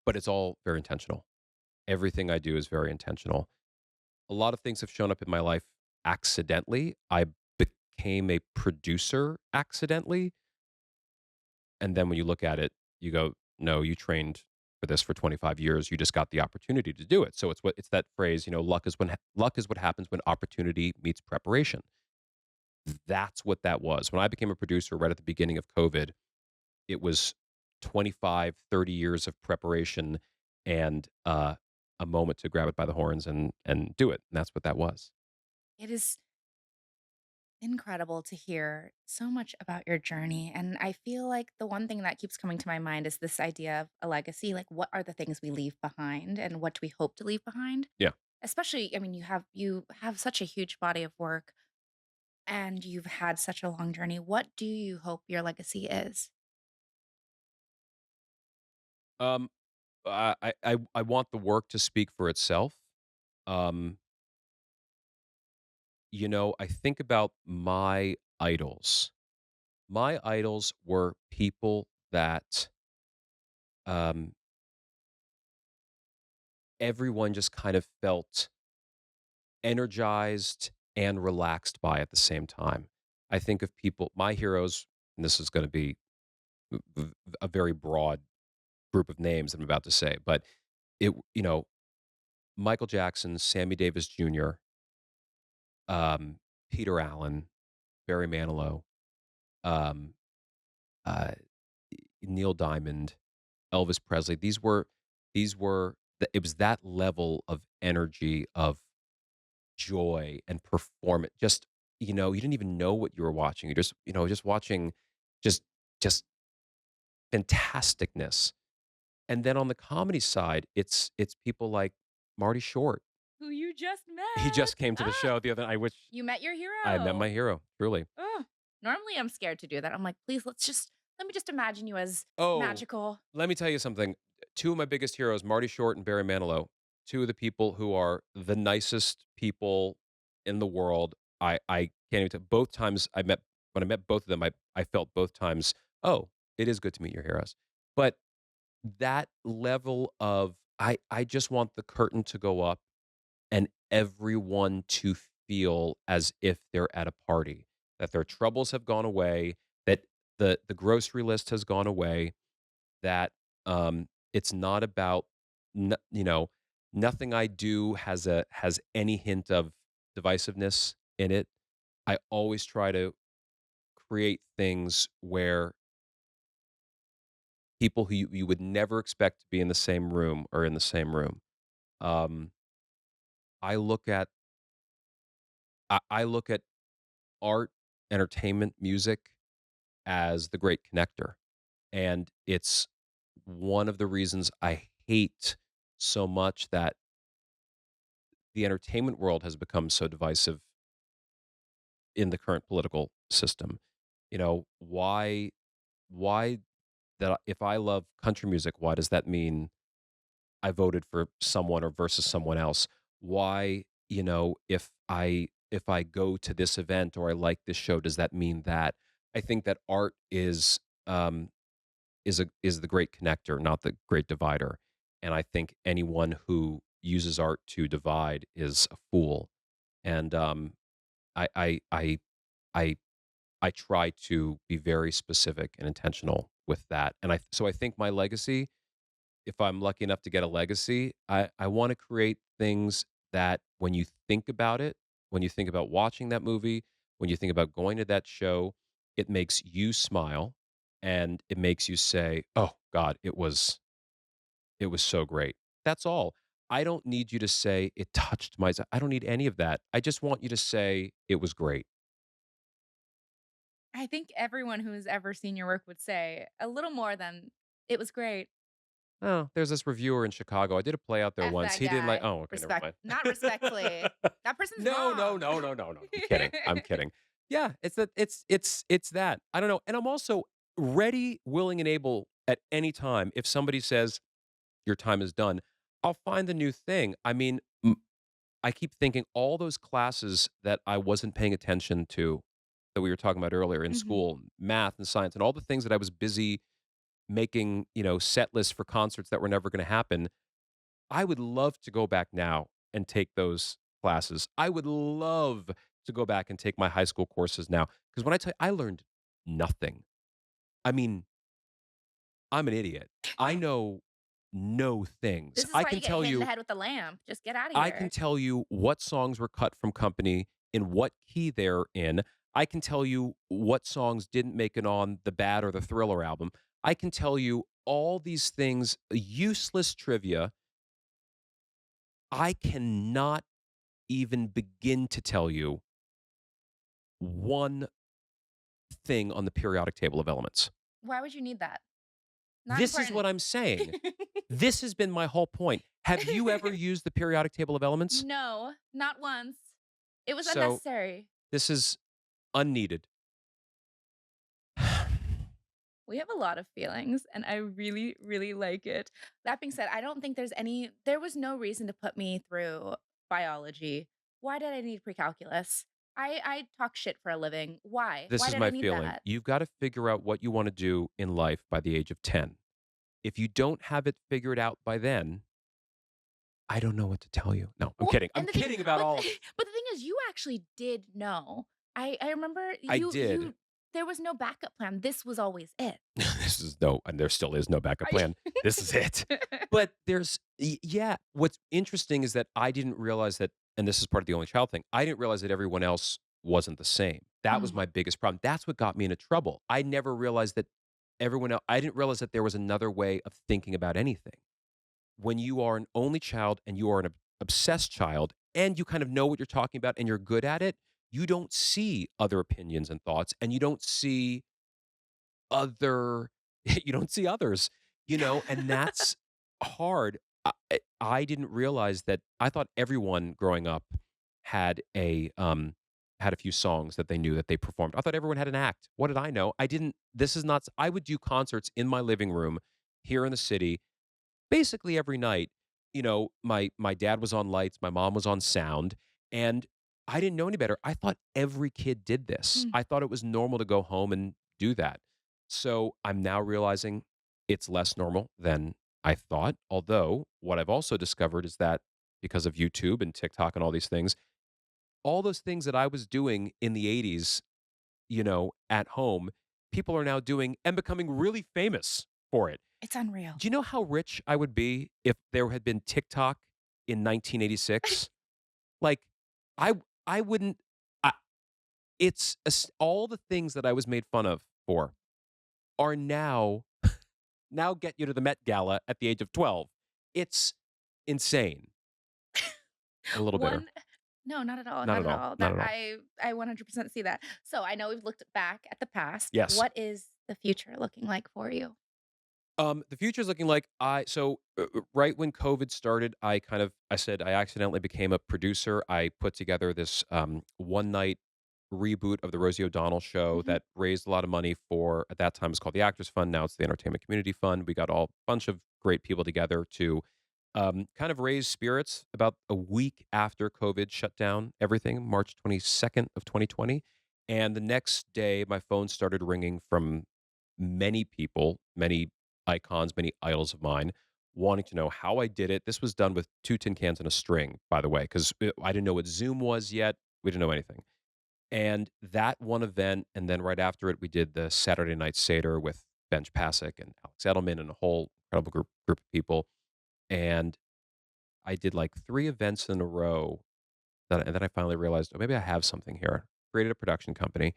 But it's all very intentional. Everything I do is very intentional. A lot of things have shown up in my life accidentally. I became a producer accidentally, and then when you look at it, you go, "No, you trained for this for 25 years. You just got the opportunity to do it." So it's that phrase, luck is what happens when opportunity meets preparation. That's what that was. When I became a producer right at the beginning of COVID, it was 25, 30 years of preparation and a moment to grab it by the horns and do it. And that's what that was. It is incredible to hear so much about your journey. And I feel like the one thing that keeps coming to my mind is this idea of a legacy. Like, what are the things we leave behind and what do we hope to leave behind? Yeah. Especially, I mean, you have such a huge body of work and you've had such a long journey. What do you hope your legacy is? Um, I want the work to speak for itself. Um, I think about my idols. My idols were people that um, everyone just kind of felt energized and relaxed by at the same time. I think of people, my heroes, and this is going to be a very broad group of names I'm about to say, but Michael Jackson, Sammy Davis Jr., um, Peter Allen, Barry Manilow, um, uh, Neil Diamond, Elvis Presley. It was that level of energy, of joy and performance. Just, you didn't even know what you were watching. You're just watching just just fantasticness. And then on the comedy side, it's people like Marty Short. Who you just He met. just came to the Ah, show the other night, which you met your I met hero. my hero, truly. Oh, normally I'm scared to do that. I'm like, please, let me just imagine you as Oh, magical. let me tell you something. Two of my biggest heroes, Marty Short and Barry Manilow, two of the people who are the nicest people in the world. I can't even tell. Both times when I met both of them, I felt both times, oh, it is good to meet your heroes. But that level of I just want the curtain to go up and everyone to feel as if they're at a party, that their troubles have gone away, that the grocery list has gone away, that it's not about n- you know nothing I do has any hint of divisiveness in it. I always try to create things where people who you would never expect to be in the same room are in the same room. Um, I look at I look at art, entertainment, music as the great connector, and it's one of the reasons I hate so much that the entertainment world has become so divisive in the current political system. Why that if I love country music, why does that mean I voted for someone or versus someone else? Why, if I go to this event or I like this show, does that mean that? I think that art um is the great connector, not the great divider. And I think anyone who uses art to divide is a fool. And I I I I I try to be very specific and intentional with that. And I think my legacy if I'm lucky enough to get a legacy, I wanna create things that when you think about it, when you think about watching that movie, when you think about going to that show, it makes you smile, and it makes you say, "Oh god, it was so great." That's all. I don't need you to say, "It touched my" I don't need any of that. I just want you to say, "It was great." I think everyone who has ever seen your work would say a little more than, "It was great." Oh, there's this reviewer in Chicago. I did a play out there F once. that He didn't like guy. oh, okay, never Respect mind. not respectfully. That person's No, no, wrong. no, no, no, no. I'm kidding. I'm kidding. Yeah, it's that it's that. I don't know. And I'm also ready, willing, and able at any time if somebody says your time is done, I'll find the new thing. I mean, I keep thinking all those classes that I wasn't paying attention to that we were talking about earlier in Mhm. school, math and science and all the things that I was busy making, set lists for concerts that were never going to happen. I would love to go back now and take those classes. I would love to go back and take my high school courses now because when I tell you, I learned nothing. I mean, I'm an idiot. I know no things. This is why you get hit in the head with the lamp. Just get out of I can here. tell you what songs were cut from Company, in what key they're in. I can tell you what songs didn't make it on the Bad or the Thriller album. I can tell you all these things, useless trivia. I cannot even begin to tell you one thing on the periodic table of elements. Why would you need that? Not This is what important. I'm saying. This has been my whole point. Have you ever used the periodic table of elements? No, not once. It was So unnecessary. this is unneeded. We have a lot of feelings, and I really, really like it. That being said, I don't think there was no reason to put me through biology. Why did I need pre-calculus? I talk shit for a living. Why? This Why is did I my need feeling. that? You've got to figure out what you want to do in life by the age of 10. If you don't have it figured out by then, I don't know what to tell you. No, I'm Well, kidding. I'm and the thing kidding about but all of it. but the thing is you actually did know. I remember I you did. there was no backup plan. This was always it. This is no, and there still is no backup Are you plan. This is it. But yeah, what's interesting is that I didn't realize that, and this is part of the only child thing, I didn't realize that everyone else wasn't the same. That was Mm. my biggest problem. That's what got me into trouble. I never realized that I didn't realize that there was another way of thinking about anything. When you are an only child and you are an obsessed child and you kind of know what you're talking about and you're good at it, you don't see other opinions and thoughts and you don't see other you don't see others, and that's hard. I didn't realize that I thought everyone growing up had had a few songs that they knew that they performed. I thought everyone had an act. What did I know? I didn't this is not I would do concerts in my living room here in the city basically every night. My dad was on lights, my mom was on sound, and I didn't know any better. I thought every kid did this. Mm. I thought it was normal to go home and do that. So I'm now realizing it's less normal than I thought. Although what I've also discovered is that because of YouTube and TikTok and all those things that I was doing in the 80s, at home, people are now doing and becoming really famous for it. It's unreal. Do you know how rich I would be if there had been TikTok in 1986? Like, I I wouldn't I all the things that I was made fun of for are now get you to the Met Gala at the age of 12. It's insane. A little bitter. One No, not at all, Not not at at all. all. Not That at all. I 100% see that. So, I know we've looked back at the past. Yes. What is the future looking like for you? The future's looking like right when COVID started, I said I accidentally became a producer. I put together this one night reboot of the Rosie O'Donnell show Mhm. that raised a lot of money for at that time it was called the Actors Fund. Now it's the Entertainment Community Fund. We got all bunch of great people together to kind of raise spirits about a week after COVID shut down everything, March 22nd of 2020. And the next day, my phone started ringing from many people, many icons, many idols of mine, wanting to know how I did it. This was done with 2 tin cans and a string, by the way, because I didn't know what Zoom was yet. We didn't know anything. And that one event, and then right after it, we did the Saturday Night Seder with Benj Pasek and Alex Edelman and a whole incredible group of people, and I did like 3 events in a row and then I finally realized, "Oh, maybe I have something here." Created a production company.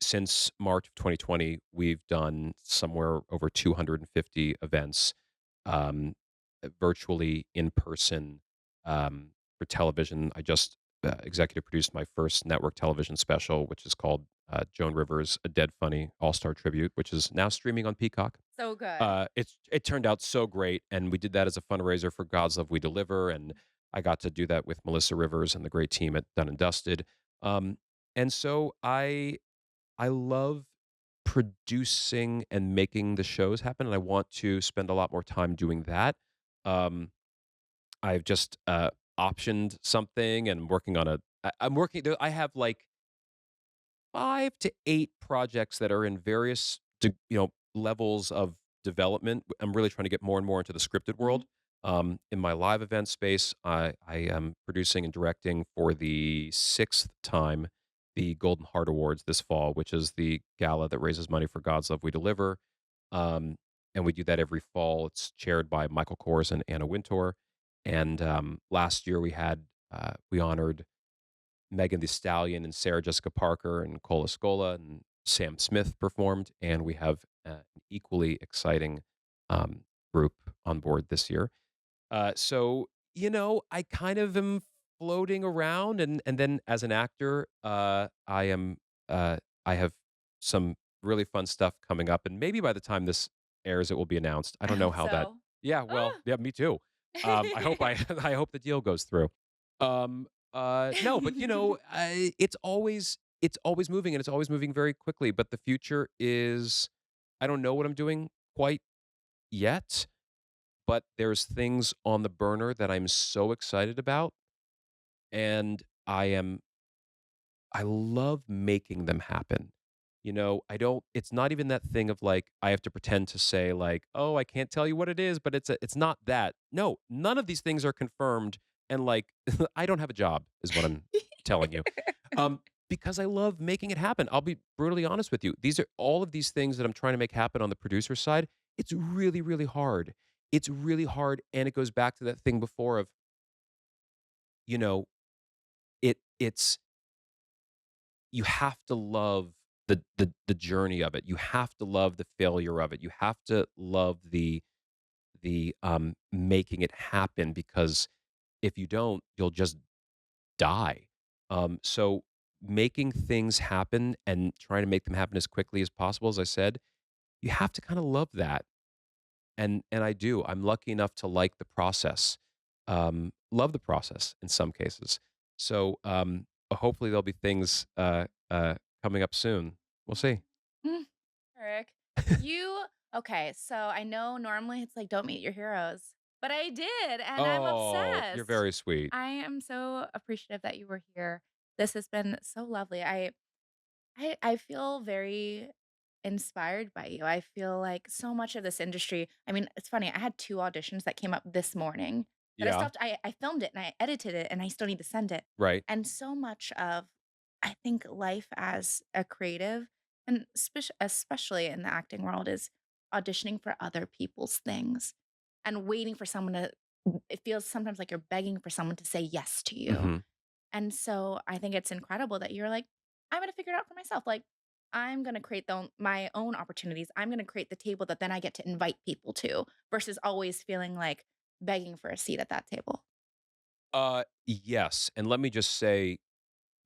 Since March of 2020, we've done somewhere over 250 events, um, virtually in person, for television. I just executive produced my first network television special, which is called Joan Rivers, A Dead Funny All Star Tribute, which is now streaming on Peacock. So good. It turned out so great, and we did that as a fundraiser for God's Love We Deliver, and I got to do that with Melissa Rivers and the great team at Dun and Dusted. Um, and so I love producing and making the shows happen, and I want to spend a lot more time doing that. Um, I've just optioned something and working on a. I'm working. I have like 5 to 8 projects that are in various levels of development. I'm really trying to get more and more into the scripted Mhm. world. In my live event space, I am producing and directing for the 6th time the Golden Heart Awards this fall, which is the gala that raises money for God's Love We Deliver. Um, and we do that every fall. It's chaired by Michael Kors and Anna Wintour. And last year we honored Megan Thee Stallion and Sarah Jessica Parker and Cola Scola and Sam Smith performed, and we have an equally exciting group on board this year. I kind of am floating around, and then as an actor, uh, I have some really fun stuff coming up, and maybe by the time this airs, it will be announced. I I don't know hope how that. so. Yeah, well, Ah. yeah, me too. I hope I hope the deal goes through. No, but it's always moving and it's always moving very quickly. But the future is, I don't know what I'm doing quite yet, but there's things on the burner that I'm so excited about, and I love making them happen. I don't it's not even that thing of like I have to pretend to say like, "Oh, I can't tell you what it is," but it's not that. No, none of these things are confirmed and like I don't have a job is what I'm telling you. Um because I love making it happen. I'll be brutally honest with you. These are all of these things that I'm trying to make happen on the producer side. It's really really hard. It's really hard and it goes back to that thing before of, you know, it's you have to love the journey of it. You have to love the failure of it. You have to love the making it happen because if you don't, you'll just die. So making things happen and trying to make them happen as quickly as possible, as I said, you have to kind of love that. And I do. I'm lucky enough to like the process. Love the process in some cases. So hopefully there'll be things coming up soon. We'll see. Mm, Eric, you okay, so I know normally it's like don't meet your heroes, but I did and I'm Oh, you're obsessed. very sweet. I am so appreciative that you were here. This has been so lovely. I feel very inspired by you. I feel like so much of this industry I mean, it's funny, I had 2 auditions that came up this morning, but Yeah, I filmed it and I edited it and I still need to send it. right. And so much of, I think, life as a creative, and especially in the acting world, is auditioning for other people's things and waiting for someone to it feels sometimes like you're begging for someone to say yes to you. Mhm. And so I think it's incredible that you're like, I'm gonna figure it out for myself. Like, I'm gonna create my own opportunities. I'm gonna create the table that then I get to invite people to versus always feeling like begging for a seat at that table. Yes, and let me just say,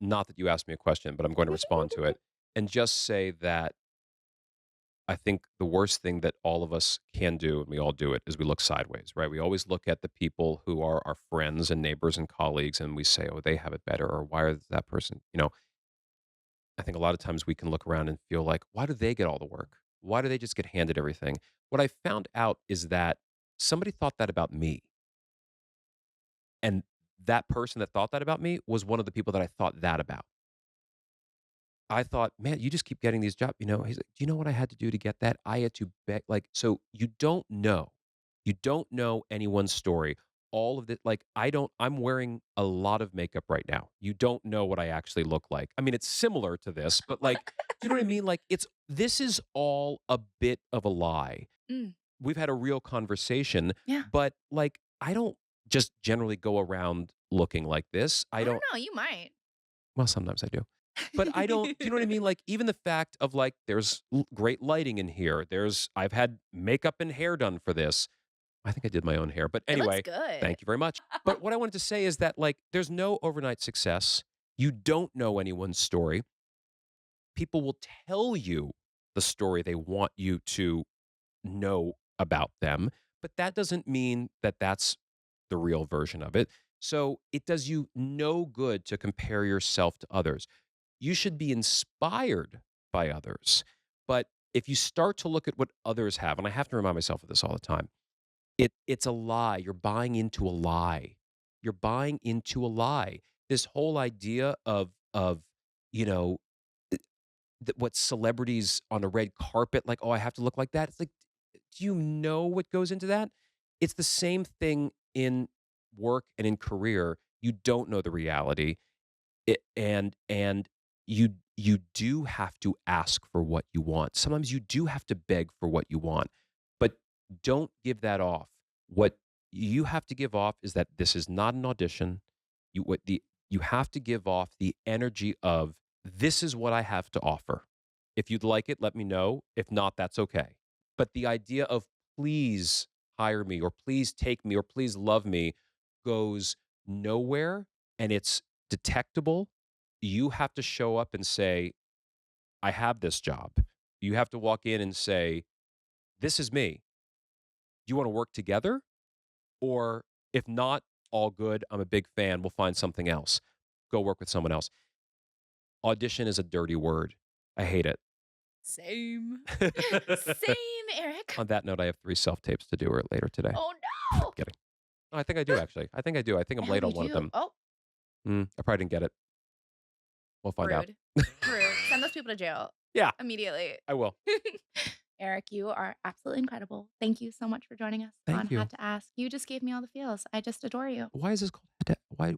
not that you asked me a question, but I'm going to respond to it, and just say that I think the worst thing that all of us can do, and we all do it, is we look sideways, right? We always look at the people who are our friends and neighbors and colleagues, and we say, "Oh, they have it better," or "Why is that person?" I think a lot of times we can look around and feel like, "Why do they get all the work? Why do they just get handed everything?" What I found out is that somebody thought that about me, and that person that thought that about me was one of the people that I thought that about. I thought, "Man, you just keep getting these jobs." He's like, "Do you know what I had to do to get that? I had to beg." Like, so you don't know. You don't know anyone's story. All of the like, I'm wearing a lot of makeup right now. You don't know what I actually look like. I mean, it's similar to this, but like, do you know what I mean? Like, this is all a bit of a lie. Mm. we've had a real conversation, Yeah. but, like, I don't just generally go around looking like this. I don't know. You might. Well, sometimes I do. But I don't do you know what I mean? Like, even the fact of, like, there's great lighting in here. I've had makeup and hair done for this. I think I did my own hair. But It looks anyway, good. thank you very much. But what I wanted to say is that, like, there's no overnight success. You don't know anyone's story. People will tell you the story they want you to know about them, but that doesn't mean that that's the real version of it. So it does you no good to compare yourself to others. You should be inspired by others. But if you start to look at what others have, and I have to remind myself of this all the time, it's a lie. You're buying into a lie. You're buying into a lie. This whole idea of you know what celebrities on a red carpet, like, oh, I have to look like that. It's like, do you know what goes into that? It's the same thing in work and in career. You don't know the reality. And you do have to ask for what you want. Sometimes you do have to beg for what you want, but don't give that off. What you have to give off is that this is not an audition. You have to give off the energy of, this is what I have to offer. If you'd like it, let me know. If not, that's okay. But the idea of, please hire me, or please take me, or please love me, goes nowhere, and it's detectable. You have to show up and say, I have this job. You have to walk in and say, this is me. Do you want to work together? Or if not, all good. I'm a big fan. We'll find something else. Go work with someone else. Audition is a dirty word. I hate it. Same. Same, Eric. On that note, I have 3 self-tapes to do later today. Oh, no. Kidding. No, I think I do, actually. I think I do. I think I'm Yeah, late we on one of do. them. Oh, I probably didn't get it. We'll find out. rude. Rude. Send those people to jail. Yeah. Immediately. I will. Eric, you are absolutely incredible. Thank you so much for joining us Thank on you. Had to Ask. You just gave me all the feels. I just adore you. Why is this called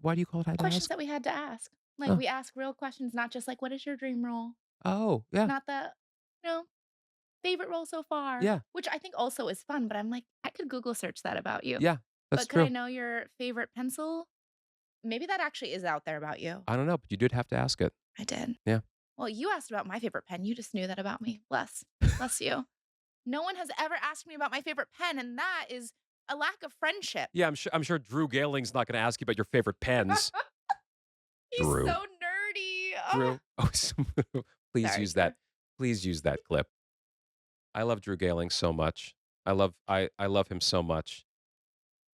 why do you call it Had to Questions Ask? that we had to ask. Like, Oh. we ask real questions, not just like, what is your dream role? Oh, yeah. Not the, favorite role so far. Yeah. Which I think also is fun, but I'm like, I could Google search that about you. Yeah, that's But could I true. know your favorite pencil? Maybe that actually is out there about you. I don't know, but you did have to ask it. I did. Yeah. Well, you asked about my favorite pen. You just knew that about me. Bless. Bless you. No one has ever asked me about my favorite pen, and that is a lack of friendship. Yeah, I'm sure Drew Galing's not gonna ask you about your favorite pens. He's Drew. so nerdy. Drew. Oh, please Sorry, use Drew. that. Please use that clip. I love Drew Galing so much. I love him so much.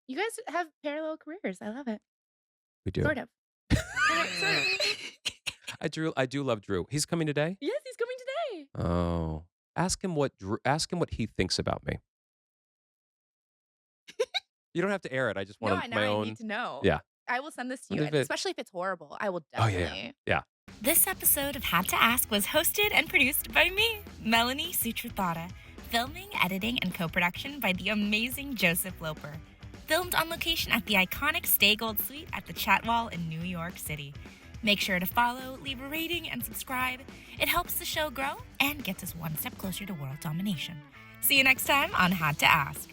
You guys have parallel careers. I love it. We do. Sort of. Sort of. I do love Drew. He's coming today? Yes, he's coming today. Oh. Ask him what he thinks about me. You don't have to air it. I just No, want my I own. need to know. Yeah. I will send this to you, What if it- especially if it's horrible. I will Oh definitely. yeah. This episode of Had to Ask was hosted and produced by me, Melanie Sutrathara. Filming, editing, and co-production by the amazing Joseph Loper. Filmed on location at the iconic Stay Gold Suite at the Chatwall in New York City. Make sure to follow, leave a rating, and subscribe. It helps the show grow and gets us one step closer to world domination. See you next time on Had to Ask.